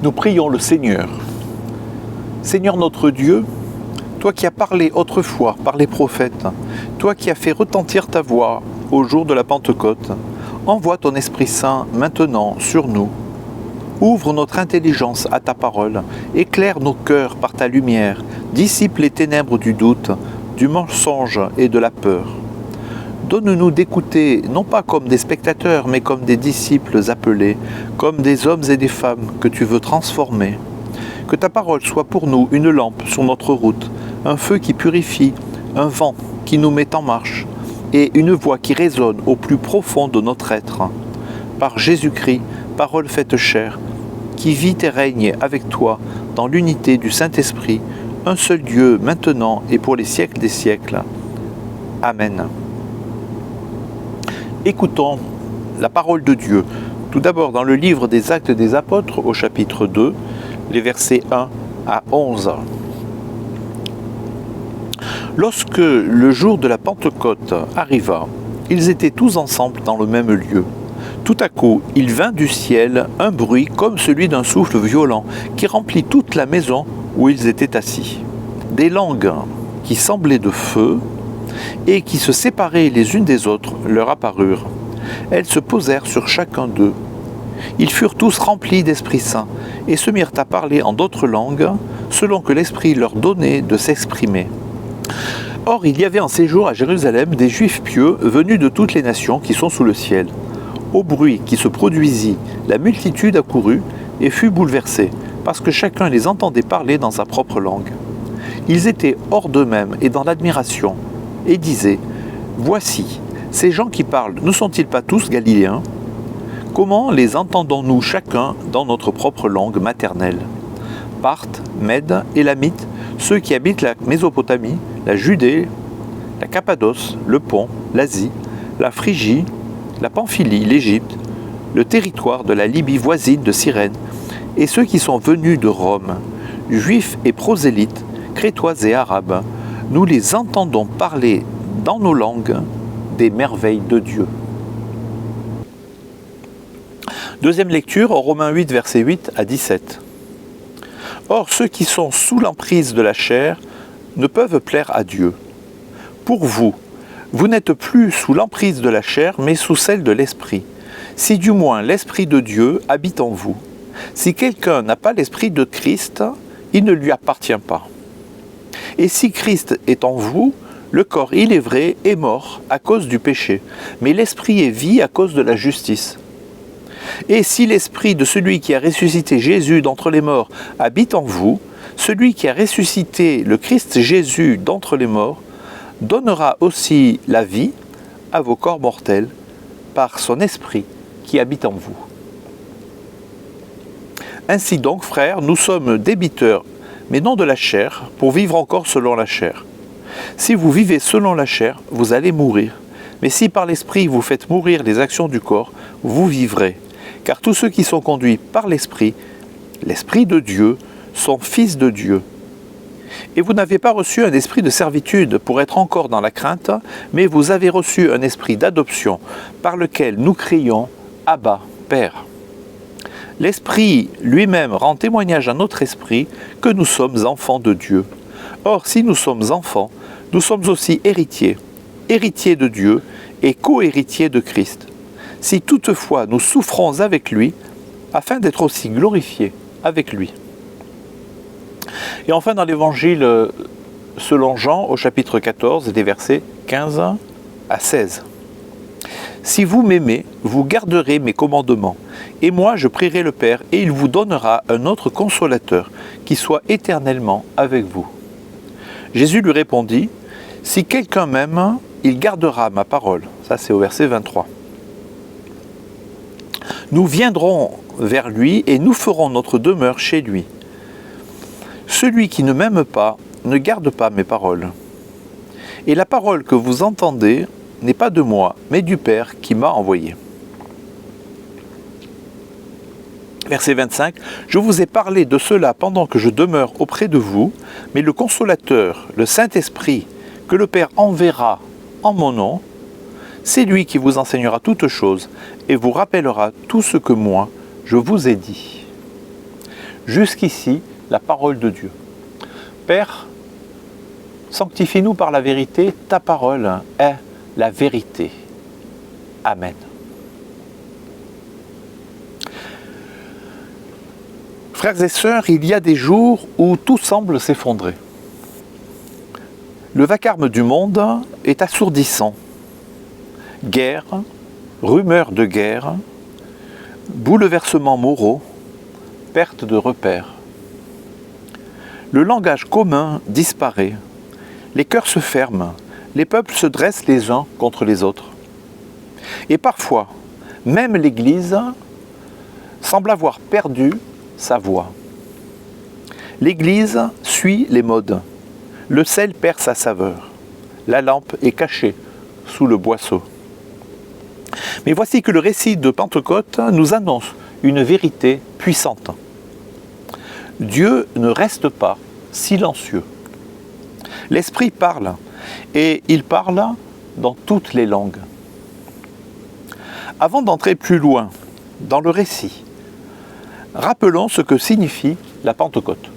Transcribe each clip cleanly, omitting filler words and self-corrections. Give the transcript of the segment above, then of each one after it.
Nous prions le Seigneur. Seigneur notre Dieu, toi qui as parlé autrefois par les prophètes, toi qui as fait retentir ta voix au jour de la Pentecôte, envoie ton Esprit Saint maintenant sur nous. Ouvre notre intelligence à ta parole, éclaire nos cœurs par ta lumière, dissipe les ténèbres du doute, du mensonge et de la peur. Donne-nous d'écouter, non pas comme des spectateurs, mais comme des disciples appelés, comme des hommes et des femmes que tu veux transformer. Que ta parole soit pour nous une lampe sur notre route, un feu qui purifie, un vent qui nous met en marche, et une voix qui résonne au plus profond de notre être. Par Jésus-Christ, parole faite chair, qui vit et règne avec toi dans l'unité du Saint-Esprit, un seul Dieu, maintenant et pour les siècles des siècles. Amen. Écoutons la parole de Dieu, tout d'abord dans le livre des Actes des Apôtres au chapitre 2, les versets 1 à 11. Lorsque le jour de la Pentecôte arriva, ils étaient tous ensemble dans le même lieu. Tout à coup, il vint du ciel un bruit comme celui d'un souffle violent qui remplit toute la maison où ils étaient assis. Des langues qui semblaient de feu et qui se séparaient les unes des autres leur apparurent. Elles se posèrent sur chacun d'eux. Ils furent tous remplis d'Esprit Saint et se mirent à parler en d'autres langues selon que l'Esprit leur donnait de s'exprimer. Or, il y avait en séjour à Jérusalem des Juifs pieux venus de toutes les nations qui sont sous le ciel. Au bruit qui se produisit, la multitude accourut et fut bouleversée, parce que chacun les entendait parler dans sa propre langue. Ils étaient hors d'eux-mêmes et dans l'admiration, et disaient « Voici, ces gens qui parlent, ne sont-ils pas tous Galiléens ? Comment les entendons-nous chacun dans notre propre langue maternelle ? Parthes, Mèdes, Élamites, ceux qui habitent la Mésopotamie, la Judée, la Cappadoce, le Pont, l'Asie, la Phrygie, la Pamphylie, l'Égypte, le territoire de la Libye voisine de Cyrène, et ceux qui sont venus de Rome, juifs et prosélytes, crétois et arabes, nous les entendons parler dans nos langues des merveilles de Dieu. Deuxième lecture, en Romains 8, versets 8 à 17. Or, ceux qui sont sous l'emprise de la chair ne peuvent plaire à Dieu. Pour vous, vous n'êtes plus sous l'emprise de la chair, mais sous celle de l'Esprit. Si du moins l'Esprit de Dieu habite en vous. Si quelqu'un n'a pas l'Esprit de Christ, il ne lui appartient pas. Et si Christ est en vous, le corps, il est vrai, est mort à cause du péché, mais l'Esprit est vie à cause de la justice. Et si l'Esprit de celui qui a ressuscité Jésus d'entre les morts habite en vous, celui qui a ressuscité le Christ Jésus d'entre les morts donnera aussi la vie à vos corps mortels par son Esprit qui habite en vous. Ainsi donc, frères, nous sommes débiteurs, mais non de la chair, pour vivre encore selon la chair. Si vous vivez selon la chair, vous allez mourir. Mais si par l'Esprit vous faites mourir les actions du corps, vous vivrez. Car tous ceux qui sont conduits par l'Esprit, l'Esprit de Dieu, sont fils de Dieu. Et vous n'avez pas reçu un esprit de servitude pour être encore dans la crainte, mais vous avez reçu un esprit d'adoption par lequel nous crions « Abba, Père ». L'Esprit lui-même rend témoignage à notre esprit que nous sommes enfants de Dieu. Or, si nous sommes enfants, nous sommes aussi héritiers, héritiers de Dieu et co-héritiers de Christ. Si toutefois nous souffrons avec lui, afin d'être aussi glorifiés avec lui. Et enfin dans l'évangile selon Jean au chapitre 14 des versets 15 à 16. Si vous m'aimez, vous garderez mes commandements, et moi je prierai le Père, et il vous donnera un autre consolateur, qui soit éternellement avec vous. Jésus lui répondit, si quelqu'un m'aime, il gardera ma parole. Ça c'est au verset 23. Nous viendrons vers lui et nous ferons notre demeure chez lui. Celui qui ne m'aime pas ne garde pas mes paroles. Et la parole que vous entendez n'est pas de moi, mais du Père qui m'a envoyé. Verset 25. Je vous ai parlé de cela pendant que je demeure auprès de vous, mais le Consolateur, le Saint-Esprit, que le Père enverra en mon nom, c'est lui qui vous enseignera toutes choses et vous rappellera tout ce que moi je vous ai dit. Jusqu'ici, la parole de Dieu. Père, sanctifie-nous par la vérité, ta parole est la vérité. Amen. Frères et sœurs, il y a des jours où tout semble s'effondrer. Le vacarme du monde est assourdissant. Guerre, rumeurs de guerre, bouleversements moraux, perte de repères. Le langage commun disparaît, les cœurs se ferment, les peuples se dressent les uns contre les autres. Et parfois, même l'Église semble avoir perdu sa voix. L'Église suit les modes. Le sel perd sa saveur. La lampe est cachée sous le boisseau. Mais voici que le récit de Pentecôte nous annonce une vérité puissante. Dieu ne reste pas silencieux. L'Esprit parle, et il parle dans toutes les langues. Avant d'entrer plus loin dans le récit, rappelons ce que signifie la Pentecôte.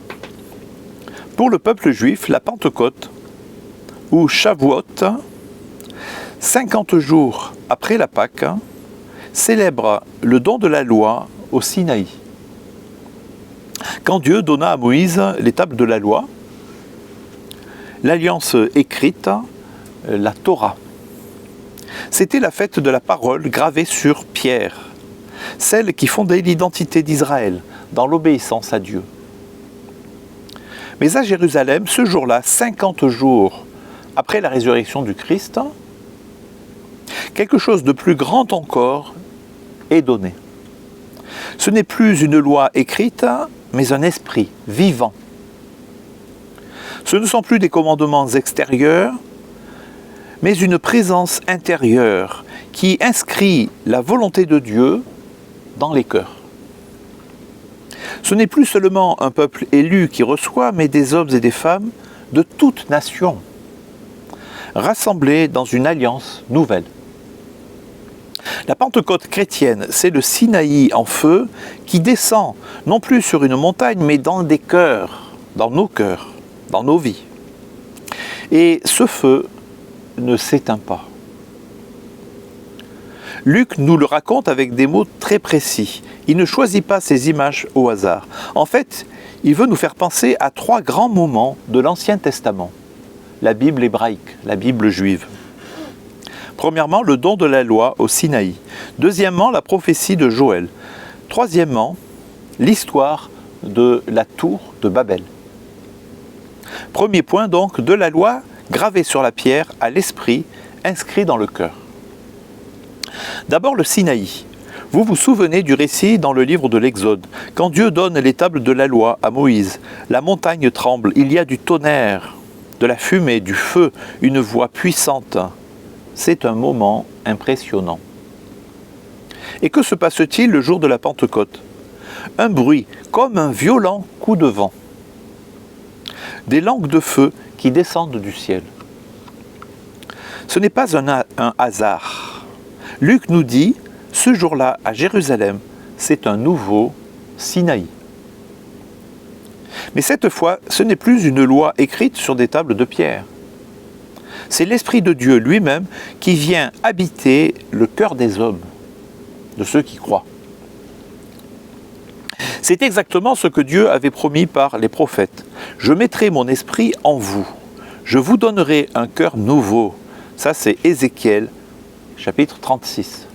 Pour le peuple juif, la Pentecôte, ou Shavuot, 50 jours après la Pâque, célèbre le don de la loi au Sinaï. Quand Dieu donna à Moïse les tables de la loi, l'alliance écrite, la Torah. C'était la fête de la parole gravée sur pierre, celle qui fondait l'identité d'Israël dans l'obéissance à Dieu. Mais à Jérusalem, ce jour-là, 50 jours après la résurrection du Christ, quelque chose de plus grand encore est donné. Ce n'est plus une loi écrite, mais un esprit vivant. Ce ne sont plus des commandements extérieurs, mais une présence intérieure qui inscrit la volonté de Dieu dans les cœurs. Ce n'est plus seulement un peuple élu qui reçoit, mais des hommes et des femmes de toute nation, rassemblés dans une alliance nouvelle. La Pentecôte chrétienne, c'est le Sinaï en feu qui descend non plus sur une montagne, mais dans des cœurs, dans nos vies. Et ce feu ne s'éteint pas. Luc nous le raconte avec des mots très précis. Il ne choisit pas ces images au hasard. En fait, il veut nous faire penser à 3 grands moments de l'Ancien Testament. La Bible hébraïque, la Bible juive. Premièrement, le don de la loi au Sinaï. Deuxièmement, la prophétie de Joël. Troisièmement, l'histoire de la tour de Babel. Premier point donc, de la loi gravée sur la pierre à l'esprit inscrit dans le cœur. D'abord le Sinaï. Vous vous souvenez du récit dans le livre de l'Exode. Quand Dieu donne les tables de la loi à Moïse, la montagne tremble, il y a du tonnerre, de la fumée, du feu, une voix puissante. C'est un moment impressionnant. Et que se passe-t-il le jour de la Pentecôte? Un bruit, comme un violent coup de vent. Des langues de feu qui descendent du ciel. Ce n'est pas un hasard. Luc nous dit, ce jour-là, à Jérusalem, c'est un nouveau Sinaï. Mais cette fois, ce n'est plus une loi écrite sur des tables de pierre. C'est l'Esprit de Dieu lui-même qui vient habiter le cœur des hommes, de ceux qui croient. C'est exactement ce que Dieu avait promis par les prophètes. « Je mettrai mon esprit en vous. Je vous donnerai un cœur nouveau. » Ça, c'est Ézéchiel, chapitre 36.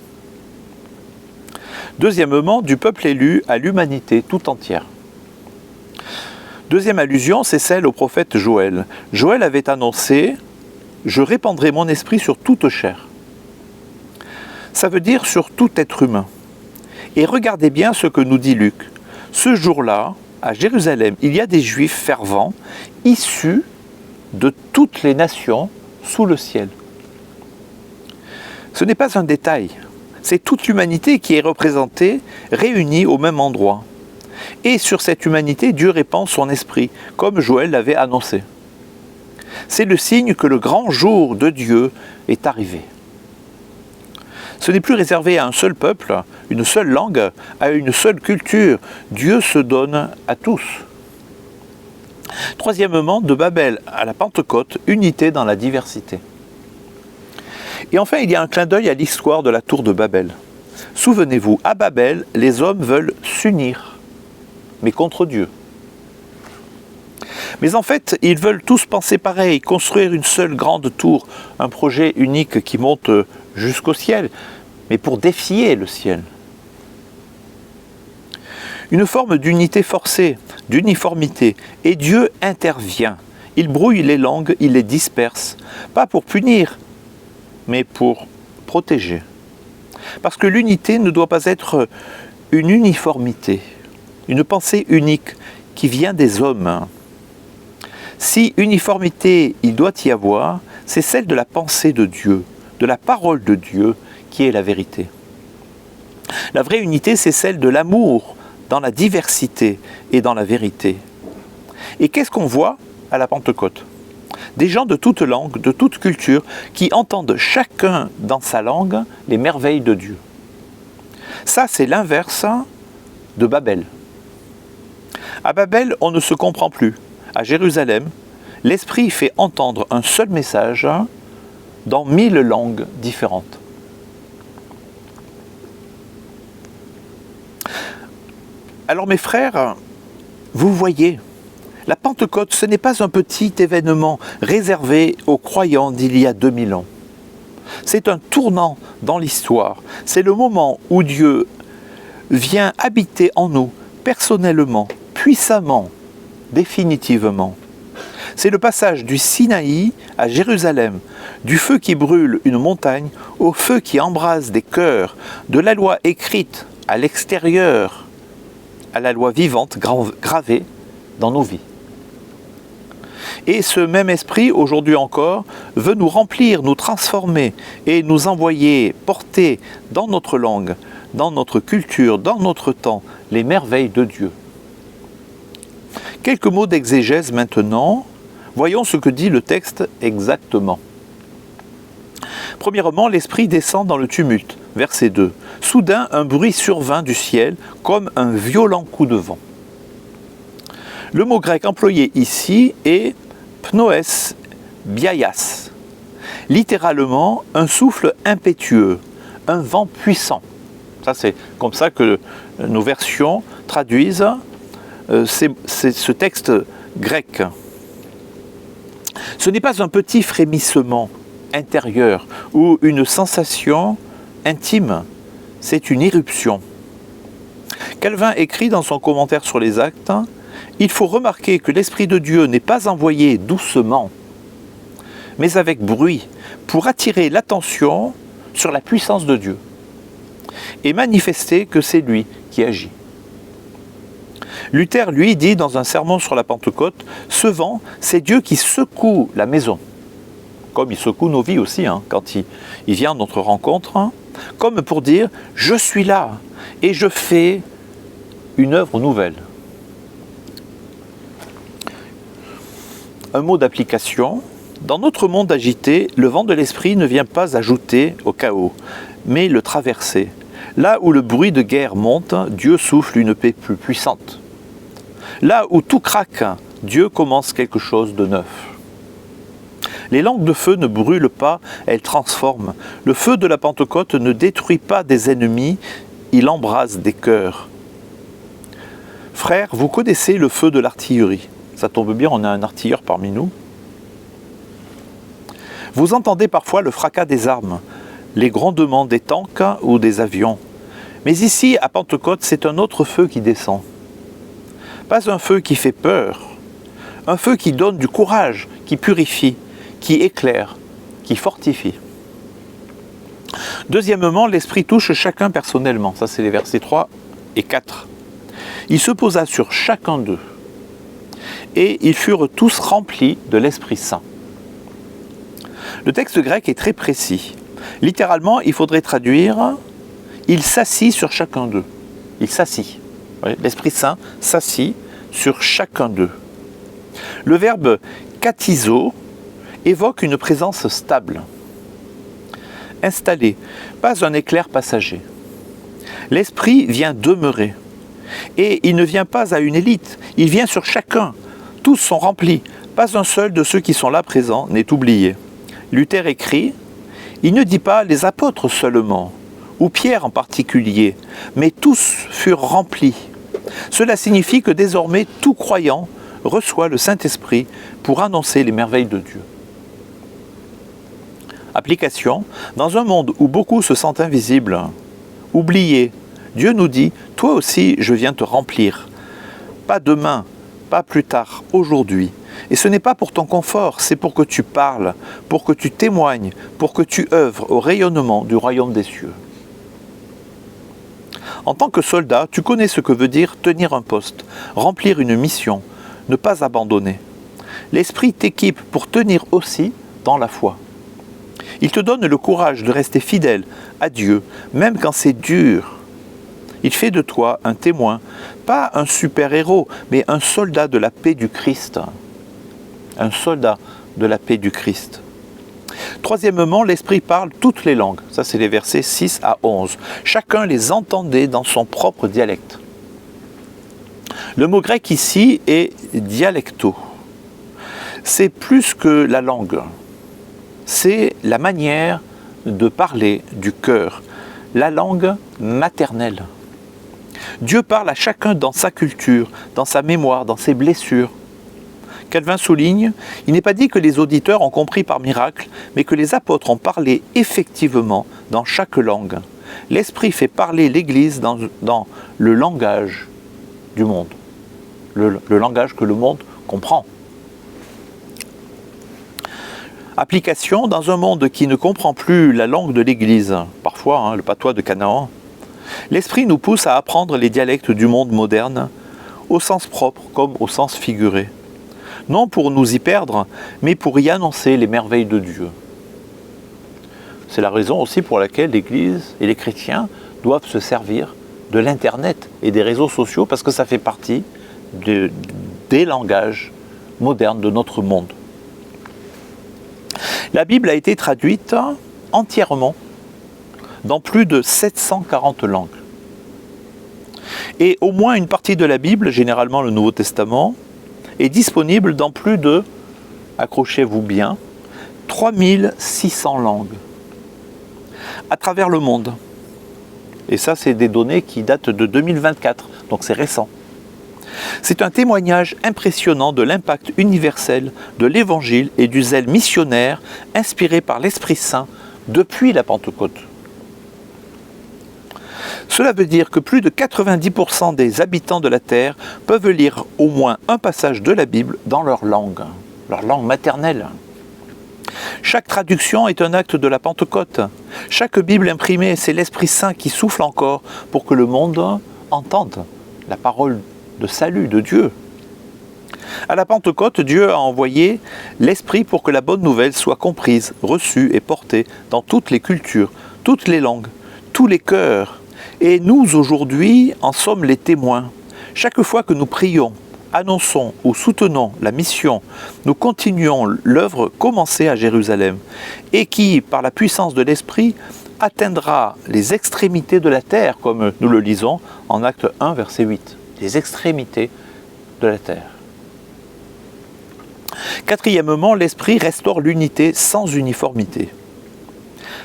Deuxièmement, du peuple élu à l'humanité tout entière. Deuxième allusion, c'est celle au prophète Joël. Joël avait annoncé « Je répandrai mon esprit sur toute chair ». Ça veut dire sur tout être humain. Et regardez bien ce que nous dit Luc. Ce jour-là, à Jérusalem, il y a des Juifs fervents, issus de toutes les nations sous le ciel. Ce n'est pas un détail, c'est toute l'humanité qui est représentée, réunie au même endroit. Et sur cette humanité, Dieu répand son esprit, comme Joël l'avait annoncé. C'est le signe que le grand jour de Dieu est arrivé. Ce n'est plus réservé à un seul peuple, une seule langue, à une seule culture. Dieu se donne à tous. Troisièmement, de Babel à la Pentecôte, unité dans la diversité. Et enfin, il y a un clin d'œil à l'histoire de la tour de Babel. Souvenez-vous, à Babel, les hommes veulent s'unir, mais contre Dieu. Mais en fait, ils veulent tous penser pareil, construire une seule grande tour, un projet unique qui monte jusqu'au ciel, mais pour défier le ciel. Une forme d'unité forcée, d'uniformité, et Dieu intervient. Il brouille les langues, il les disperse, pas pour punir, mais pour protéger. Parce que l'unité ne doit pas être une uniformité, une pensée unique qui vient des hommes. Si uniformité il doit y avoir, c'est celle de la pensée de Dieu, de la parole de Dieu, qui est la vérité. La vraie unité, c'est celle de l'amour dans la diversité et dans la vérité. Et qu'est-ce qu'on voit à la Pentecôte ? Des gens de toute langue, de toute culture, qui entendent chacun dans sa langue les merveilles de Dieu. Ça, c'est l'inverse de Babel. À Babel, on ne se comprend plus. À Jérusalem, l'Esprit fait entendre un seul message dans 1000 langues différentes. Alors mes frères, vous voyez, la Pentecôte, ce n'est pas un petit événement réservé aux croyants d'il y a 2000 ans. C'est un tournant dans l'histoire. C'est le moment où Dieu vient habiter en nous, personnellement, puissamment, définitivement. C'est le passage du Sinaï à Jérusalem, du feu qui brûle une montagne au feu qui embrase des cœurs, de la loi écrite à l'extérieur, à la loi vivante gravée dans nos vies. Et ce même esprit, aujourd'hui encore, veut nous remplir, nous transformer et nous envoyer porter dans notre langue, dans notre culture, dans notre temps, les merveilles de Dieu. Quelques mots d'exégèse maintenant. Voyons ce que dit le texte exactement. Premièrement, l'Esprit descend dans le tumulte. Verset 2. Soudain, un bruit survint du ciel comme un violent coup de vent. Le mot grec employé ici est pnoès biaias, littéralement un souffle impétueux, un vent puissant. Ça, c'est comme ça que nos versions traduisent ce texte grec. Ce n'est pas un petit frémissement intérieur ou une sensation intime, c'est une éruption. Calvin écrit dans son commentaire sur les Actes, « Il faut remarquer que l'Esprit de Dieu n'est pas envoyé doucement, mais avec bruit, pour attirer l'attention sur la puissance de Dieu et manifester que c'est lui qui agit. » Luther, lui, dit dans un sermon sur la Pentecôte, « Ce vent, c'est Dieu qui secoue la maison. » Comme il secoue nos vies aussi, quand il vient à notre rencontre, comme pour dire « Je suis là et je fais une œuvre nouvelle. » Un mot d'application. Dans notre monde agité, le vent de l'esprit ne vient pas ajouter au chaos, mais le traverser. Là où le bruit de guerre monte, Dieu souffle une paix plus puissante. Là où tout craque, Dieu commence quelque chose de neuf. Les langues de feu ne brûlent pas, elles transforment. Le feu de la Pentecôte ne détruit pas des ennemis, il embrase des cœurs. Frères, vous connaissez le feu de l'artillerie. Ça tombe bien, on a un artilleur parmi nous. Vous entendez parfois le fracas des armes, les grondements des tanks ou des avions. Mais ici, à Pentecôte, c'est un autre feu qui descend. Pas un feu qui fait peur, un feu qui donne du courage, qui purifie, qui éclaire, qui fortifie. Deuxièmement, l'Esprit touche chacun personnellement. Ça, c'est les versets 3 et 4. Il se posa sur chacun d'eux. Et ils furent tous remplis de l'Esprit Saint. Le texte grec est très précis. Littéralement, il faudrait traduire « il s'assit sur chacun d'eux ». Il s'assit. L'Esprit Saint s'assit sur chacun d'eux. Le verbe « katizo » évoque une présence stable. installé, pas un éclair passager. L'Esprit vient demeurer. Et il ne vient pas à une élite, il vient sur chacun. Tous sont remplis, pas un seul de ceux qui sont là présents n'est oublié. Luther écrit, il ne dit pas les apôtres seulement, ou Pierre en particulier, mais tous furent remplis. Cela signifie que désormais tout croyant reçoit le Saint-Esprit pour annoncer les merveilles de Dieu. Application, dans un monde où beaucoup se sentent invisibles, oubliés, Dieu nous dit, toi aussi je viens te remplir. Pas demain, pas plus tard, aujourd'hui. Et ce n'est pas pour ton confort, c'est pour que tu parles, pour que tu témoignes, pour que tu œuvres au rayonnement du royaume des cieux. En tant que soldat, tu connais ce que veut dire tenir un poste, remplir une mission, ne pas abandonner. L'Esprit t'équipe pour tenir aussi dans la foi. Il te donne le courage de rester fidèle à Dieu, même quand c'est dur. Il fait de toi un témoin, pas un super-héros, mais un soldat de la paix du Christ. Un soldat de la paix du Christ. Troisièmement, l'Esprit parle toutes les langues. Ça, c'est les versets 6 à 11. Chacun les entendait dans son propre dialecte. Le mot grec ici est dialecto. C'est plus que la langue. C'est la manière de parler du cœur. La langue maternelle. Dieu parle à chacun dans sa culture, dans sa mémoire, dans ses blessures. Calvin souligne, il n'est pas dit que les auditeurs ont compris par miracle, mais que les apôtres ont parlé effectivement dans chaque langue. L'Esprit fait parler l'Église dans le langage du monde, le langage que le monde comprend. Application, dans un monde qui ne comprend plus la langue de l'Église, parfois le patois de Canaan, l'Esprit nous pousse à apprendre les dialectes du monde moderne, au sens propre comme au sens figuré. Non pour nous y perdre, mais pour y annoncer les merveilles de Dieu. C'est la raison aussi pour laquelle l'Église et les chrétiens doivent se servir de l'Internet et des réseaux sociaux, parce que ça fait partie des langages modernes de notre monde. La Bible a été traduite entièrement dans plus de 740 langues. Et au moins une partie de la Bible, généralement le Nouveau Testament, est disponible dans plus de, accrochez-vous bien, 3600 langues à travers le monde. Et ça, c'est des données qui datent de 2024, donc c'est récent. C'est un témoignage impressionnant de l'impact universel de l'Évangile et du zèle missionnaire inspiré par l'Esprit Saint depuis la Pentecôte. Cela veut dire que plus de 90% des habitants de la Terre peuvent lire au moins un passage de la Bible dans leur langue maternelle. Chaque traduction est un acte de la Pentecôte. Chaque Bible imprimée, c'est l'Esprit Saint qui souffle encore pour que le monde entende la parole de salut de Dieu. À la Pentecôte, Dieu a envoyé l'Esprit pour que la bonne nouvelle soit comprise, reçue et portée dans toutes les cultures, toutes les langues, tous les cœurs. Et nous, aujourd'hui, en sommes les témoins. Chaque fois que nous prions, annonçons ou soutenons la mission, nous continuons l'œuvre commencée à Jérusalem et qui, par la puissance de l'Esprit, atteindra les extrémités de la terre, comme nous le lisons en Acte 1, verset 8. Les extrémités de la terre. Quatrièmement, l'Esprit restaure l'unité sans uniformité.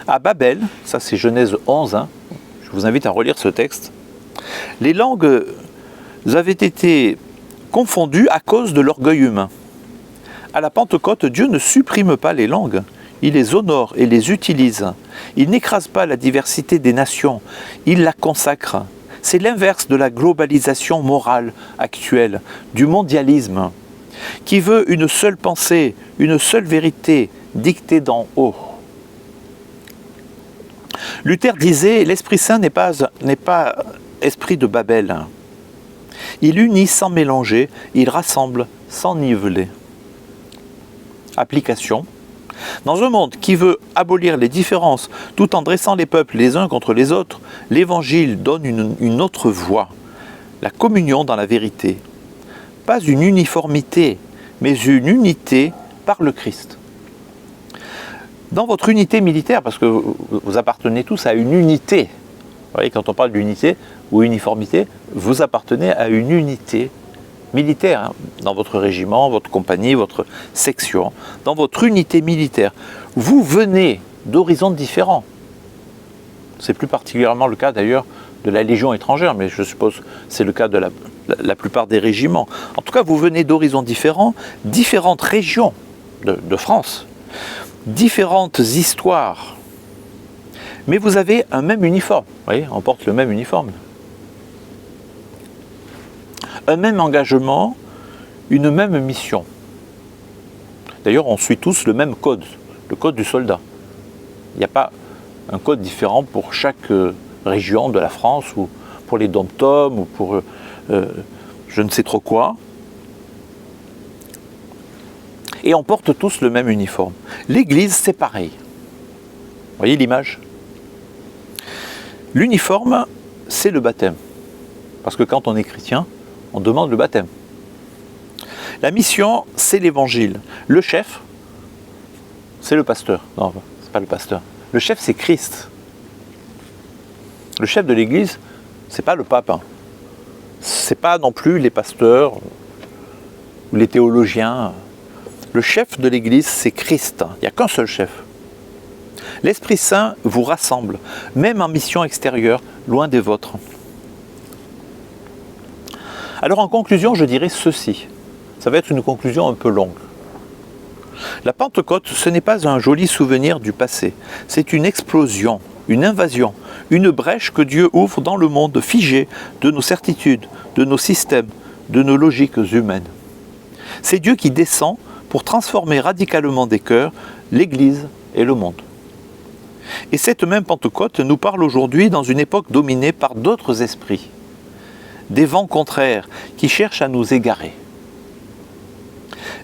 À Babel, ça c'est Genèse 11, je vous invite à relire ce texte, les langues avaient été confondues à cause de l'orgueil humain. À la Pentecôte, Dieu ne supprime pas les langues, il les honore et les utilise. Il n'écrase pas la diversité des nations, il la consacre. C'est l'inverse de la globalisation morale actuelle, du mondialisme, qui veut une seule pensée, une seule vérité dictée d'en haut. Luther disait, l'Esprit Saint n'est pas esprit de Babel. Il unit sans mélanger, il rassemble sans niveler. Application. Dans un monde qui veut abolir les différences tout en dressant les peuples les uns contre les autres, l'Évangile donne une autre voie, la communion dans la vérité. Pas une uniformité, mais une unité par le Christ. Dans votre unité militaire, parce que vous appartenez tous à une unité. Vous voyez, quand on parle d'unité ou uniformité, vous appartenez à une unité militaire, hein, dans votre régiment, votre compagnie, votre section, dans votre unité militaire. Vous venez d'horizons différents. C'est plus particulièrement le cas d'ailleurs de la Légion étrangère, mais je suppose que c'est le cas de la plupart des régiments. En tout cas, vous venez d'horizons différents, différentes régions de France, différentes histoires, mais vous avez un même uniforme. Vous voyez, on porte le même uniforme. Un même engagement, une même mission. D'ailleurs, on suit tous le même code, le code du soldat. Il n'y a pas un code différent pour chaque région de la France, ou pour les dom-toms, ou pour je ne sais trop quoi. Et on porte tous le même uniforme. L'Église, c'est pareil. Vous voyez l'image? L'uniforme, c'est le baptême. Parce que quand on est chrétien, on demande le baptême. La mission, c'est l'évangile. Le chef, c'est le pasteur. Non, c'est pas le pasteur. Le chef, c'est Christ. Le chef de l'Église, c'est pas le pape. Hein. C'est pas non plus les pasteurs ou les théologiens. Le chef de l'Église, c'est Christ. Il n'y a qu'un seul chef. L'Esprit Saint vous rassemble, même en mission extérieure, loin des vôtres. Alors en conclusion, je dirais ceci. Ça va être une conclusion un peu longue. La Pentecôte, ce n'est pas un joli souvenir du passé. C'est une explosion, une invasion, une brèche que Dieu ouvre dans le monde figé de nos certitudes, de nos systèmes, de nos logiques humaines. C'est Dieu qui descend pour transformer radicalement des cœurs, l'Église et le monde. Et cette même Pentecôte nous parle aujourd'hui dans une époque dominée par d'autres esprits, des vents contraires qui cherchent à nous égarer.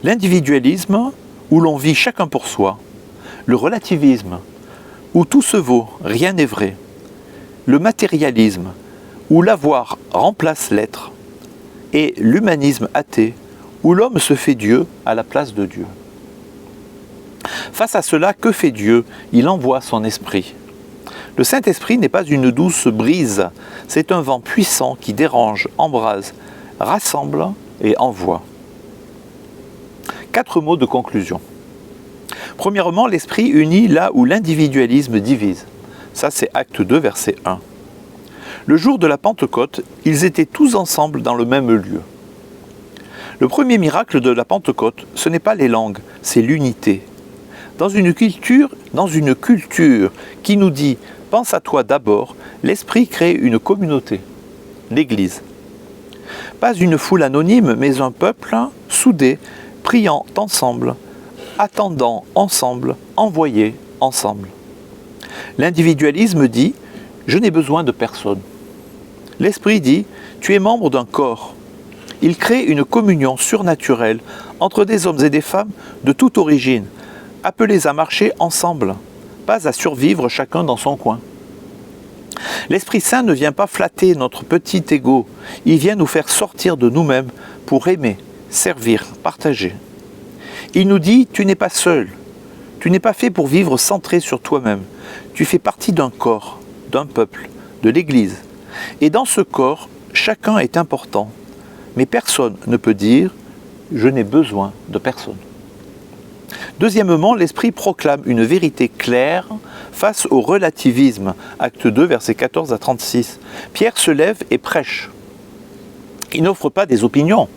L'individualisme, où l'on vit chacun pour soi, le relativisme, où tout se vaut, rien n'est vrai, le matérialisme, où l'avoir remplace l'être, et l'humanisme athée, où l'homme se fait Dieu à la place de Dieu. Face à cela, que fait Dieu? Il envoie son esprit. Le Saint-Esprit n'est pas une douce brise, c'est un vent puissant qui dérange, embrase, rassemble et envoie. 4 mots de conclusion. Premièrement, l'Esprit unit là où l'individualisme divise. Ça, c'est Acte 2, verset 1. Le jour de la Pentecôte, ils étaient tous ensemble dans le même lieu. Le premier miracle de la Pentecôte, ce n'est pas les langues, c'est l'unité. Dans une culture qui nous dit « pense à toi d'abord », l'Esprit crée une communauté, l'Église. Pas une foule anonyme, mais un peuple soudé, priant ensemble, attendant ensemble, envoyé ensemble. L'individualisme dit « je n'ai besoin de personne ». L'Esprit dit « tu es membre d'un corps ». Il crée une communion surnaturelle entre des hommes et des femmes de toute origine, appelés à marcher ensemble, pas à survivre chacun dans son coin. L'Esprit Saint ne vient pas flatter notre petit ego, il vient nous faire sortir de nous-mêmes pour aimer, servir, partager. Il nous dit « tu n'es pas seul, tu n'es pas fait pour vivre centré sur toi-même, tu fais partie d'un corps, d'un peuple, de l'Église. Et dans ce corps, chacun est important, mais personne ne peut dire « je n'ai besoin de personne ». Deuxièmement, l'Esprit proclame une vérité claire face au relativisme. Acte 2, versets 14 à 36. Pierre se lève et prêche. Il n'offre pas des opinions.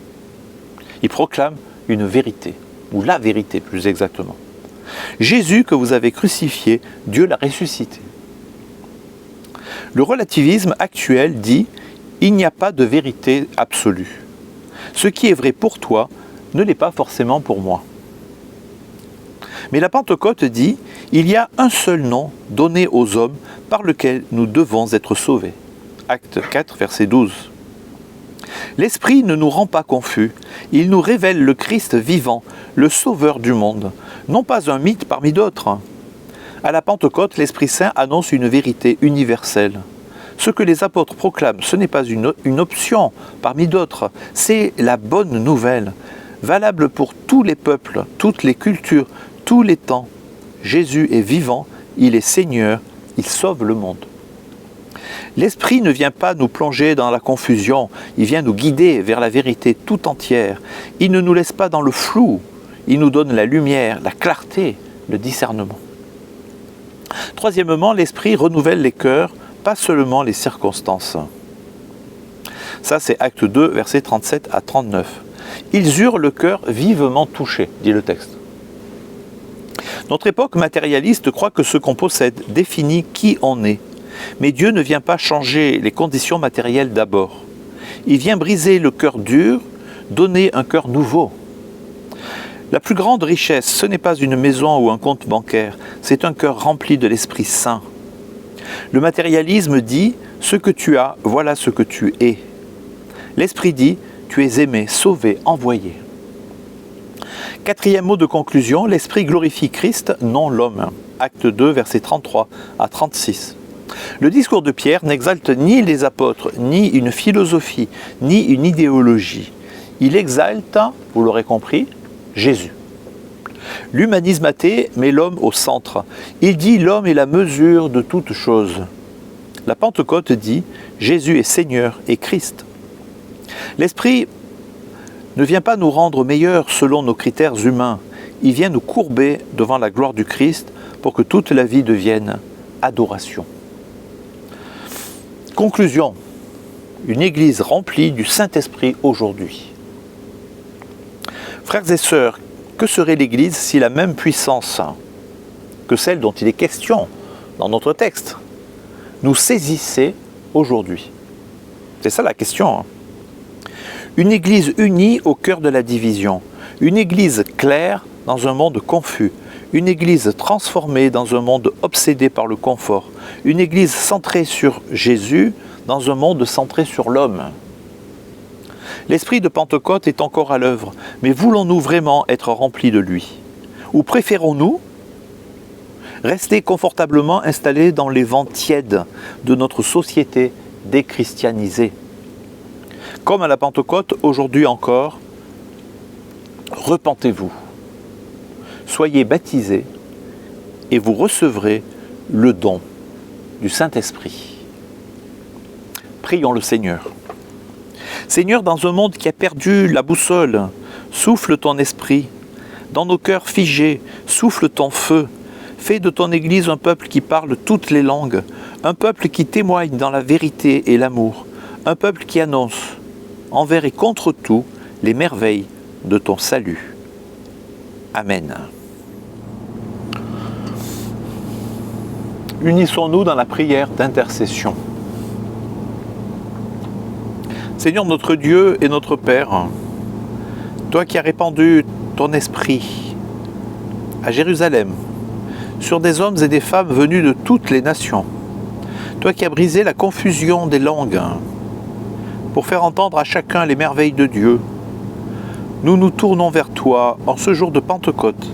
Il proclame une vérité, ou la vérité plus exactement. Jésus que vous avez crucifié, Dieu l'a ressuscité. Le relativisme actuel dit « il n'y a pas de vérité absolue. Ce qui est vrai pour toi ne l'est pas forcément pour moi. » Mais la Pentecôte dit « il y a un seul nom donné aux hommes par lequel nous devons être sauvés. » Acte 4, verset 12. L'Esprit ne nous rend pas confus, il nous révèle le Christ vivant, le Sauveur du monde, non pas un mythe parmi d'autres. À la Pentecôte, l'Esprit Saint annonce une vérité universelle. Ce que les apôtres proclament, ce n'est pas une option parmi d'autres, c'est la bonne nouvelle, valable pour tous les peuples, toutes les cultures, tous les temps. Jésus est vivant, il est Seigneur, il sauve le monde. L'Esprit ne vient pas nous plonger dans la confusion, il vient nous guider vers la vérité tout entière. Il ne nous laisse pas dans le flou, il nous donne la lumière, la clarté, le discernement. Troisièmement, l'Esprit renouvelle les cœurs, pas seulement les circonstances. Ça, c'est Acte 2, versets 37 à 39. Ils eurent le cœur vivement touché, dit le texte. Notre époque matérialiste croit que ce qu'on possède définit qui on est. Mais Dieu ne vient pas changer les conditions matérielles d'abord. Il vient briser le cœur dur, donner un cœur nouveau. La plus grande richesse, ce n'est pas une maison ou un compte bancaire, c'est un cœur rempli de l'Esprit Saint. Le matérialisme dit « ce que tu as, voilà ce que tu es ». L'Esprit dit « tu es aimé, sauvé, envoyé ». Quatrième mot de conclusion, l'Esprit glorifie Christ, non l'homme. Acte 2, versets 33 à 36. Le discours de Pierre n'exalte ni les apôtres, ni une philosophie, ni une idéologie. Il exalte, vous l'aurez compris, Jésus. L'humanisme athée met l'homme au centre. Il dit l'homme est la mesure de toute chose. La Pentecôte dit Jésus est Seigneur et Christ. L'Esprit ne vient pas nous rendre meilleurs selon nos critères humains. Il vient nous courber devant la gloire du Christ pour que toute la vie devienne adoration. Conclusion, une Église remplie du Saint-Esprit aujourd'hui. Frères et sœurs, que serait l'Église si la même puissance que celle dont il est question dans notre texte nous saisissait aujourd'hui? C'est ça la question. Une Église unie au cœur de la division, une Église claire dans un monde confus, une Église transformée dans un monde obsédé par le confort, une Église centrée sur Jésus dans un monde centré sur l'homme. L'esprit de Pentecôte est encore à l'œuvre, mais voulons-nous vraiment être remplis de lui? Ou préférons-nous rester confortablement installés dans les vents tièdes de notre société déchristianisée? Comme à la Pentecôte, aujourd'hui encore, repentez-vous. Soyez baptisés et vous recevrez le don du Saint-Esprit. Prions le Seigneur. Seigneur, dans un monde qui a perdu la boussole, souffle ton esprit. Dans nos cœurs figés, souffle ton feu. Fais de ton Église un peuple qui parle toutes les langues, un peuple qui témoigne dans la vérité et l'amour, un peuple qui annonce, envers et contre tout, les merveilles de ton salut. Amen. Unissons-nous dans la prière d'intercession. Seigneur notre Dieu et notre Père, toi qui as répandu ton esprit à Jérusalem, sur des hommes et des femmes venus de toutes les nations, toi qui as brisé la confusion des langues pour faire entendre à chacun les merveilles de Dieu, nous nous tournons vers toi en ce jour de Pentecôte,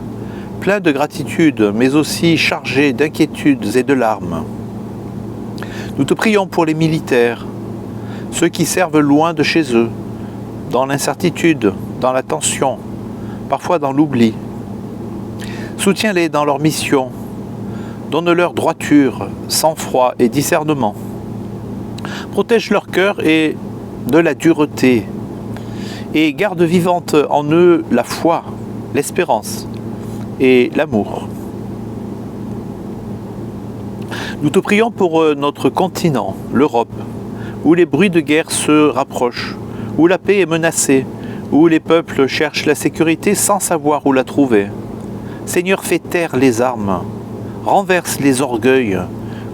plein de gratitude, mais aussi chargés d'inquiétudes et de larmes. Nous te prions pour les militaires, ceux qui servent loin de chez eux, dans l'incertitude, dans la tension, parfois dans l'oubli. Soutiens-les dans leur mission, donne-leur droiture, sang-froid et discernement. Protège leur cœur et de la dureté, et garde vivante en eux la foi, l'espérance et l'amour. Nous te prions pour notre continent, l'Europe, où les bruits de guerre se rapprochent, où la paix est menacée, où les peuples cherchent la sécurité sans savoir où la trouver. Seigneur, fais taire les armes, renverse les orgueils,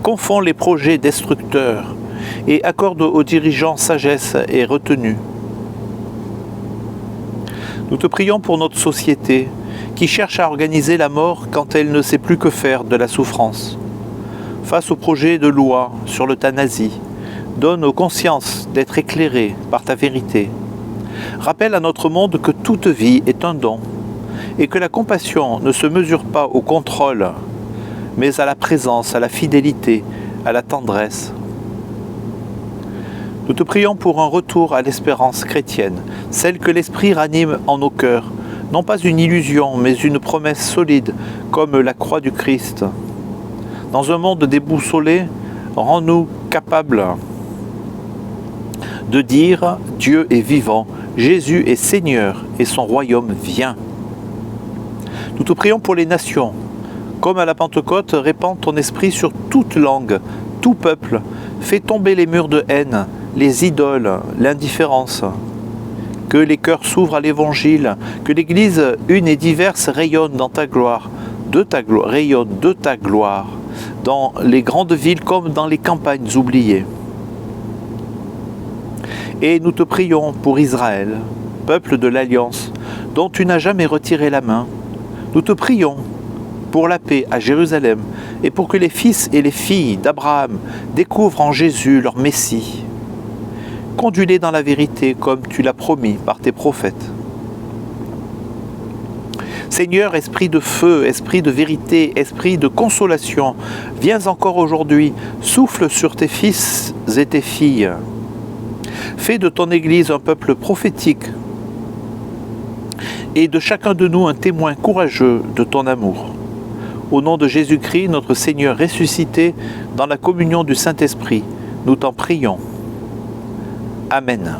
confonds les projets destructeurs et accorde aux dirigeants sagesse et retenue. Nous te prions pour notre société qui cherche à organiser la mort quand elle ne sait plus que faire de la souffrance. Face au projet de loi sur l'euthanasie, donne aux consciences d'être éclairées par ta vérité. Rappelle à notre monde que toute vie est un don et que la compassion ne se mesure pas au contrôle, mais à la présence, à la fidélité, à la tendresse. Nous te prions pour un retour à l'espérance chrétienne, celle que l'Esprit ranime en nos cœurs, non pas une illusion, mais une promesse solide, comme la croix du Christ. Dans un monde déboussolé, rends-nous capables de dire « Dieu est vivant, Jésus est Seigneur et son royaume vient ». Nous te prions pour les nations. Comme à la Pentecôte, répands ton esprit sur toute langue, tout peuple. Fais tomber les murs de haine, les idoles, l'indifférence. Que les cœurs s'ouvrent à l'Évangile, que l'Église une et diverse rayonne dans ta gloire, rayonne de ta gloire, dans les grandes villes comme dans les campagnes oubliées. Et nous te prions pour Israël, peuple de l'Alliance, dont tu n'as jamais retiré la main. Nous te prions pour la paix à Jérusalem et pour que les fils et les filles d'Abraham découvrent en Jésus leur Messie. Conduis-les dans la vérité comme tu l'as promis par tes prophètes. Seigneur, esprit de feu, esprit de vérité, esprit de consolation, viens encore aujourd'hui, souffle sur tes fils et tes filles. Fais de ton Église un peuple prophétique et de chacun de nous un témoin courageux de ton amour. Au nom de Jésus-Christ, notre Seigneur ressuscité, dans la communion du Saint-Esprit, nous t'en prions. Amen.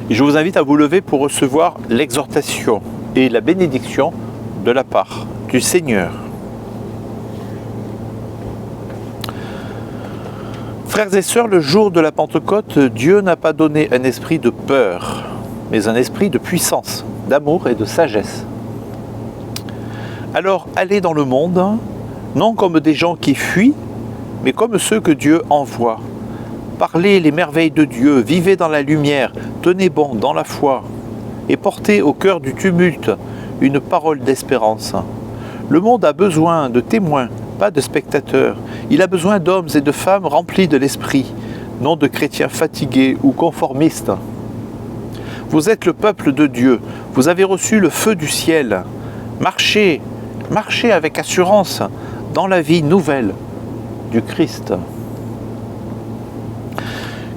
Et je vous invite à vous lever pour recevoir l'exhortation et la bénédiction de la part du Seigneur. Frères et sœurs, le jour de la Pentecôte, Dieu n'a pas donné un esprit de peur, mais un esprit de puissance, d'amour et de sagesse. Alors allez dans le monde, non comme des gens qui fuient, mais comme ceux que Dieu envoie. Parlez les merveilles de Dieu, vivez dans la lumière, tenez bon dans la foi, et portez au cœur du tumulte une parole d'espérance. Le monde a besoin de témoins, pas de spectateurs. Il a besoin d'hommes et de femmes remplis de l'esprit, non de chrétiens fatigués ou conformistes. Vous êtes le peuple de Dieu, vous avez reçu le feu du ciel. Marchez avec assurance dans la vie nouvelle du Christ.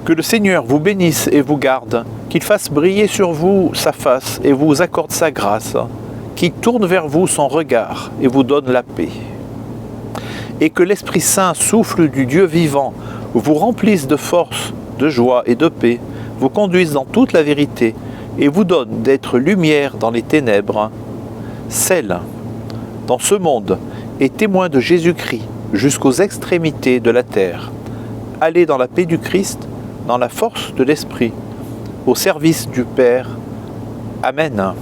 Que le Seigneur vous bénisse et vous garde, qu'il fasse briller sur vous sa face et vous accorde sa grâce, qu'il tourne vers vous son regard et vous donne la paix. Et que l'Esprit Saint, souffle du Dieu vivant, vous remplisse de force, de joie et de paix, vous conduise dans toute la vérité et vous donne d'être lumière dans les ténèbres, sel dans ce monde et témoin de Jésus-Christ jusqu'aux extrémités de la terre. Allez dans la paix du Christ, dans la force de l'Esprit, au service du Père. Amen.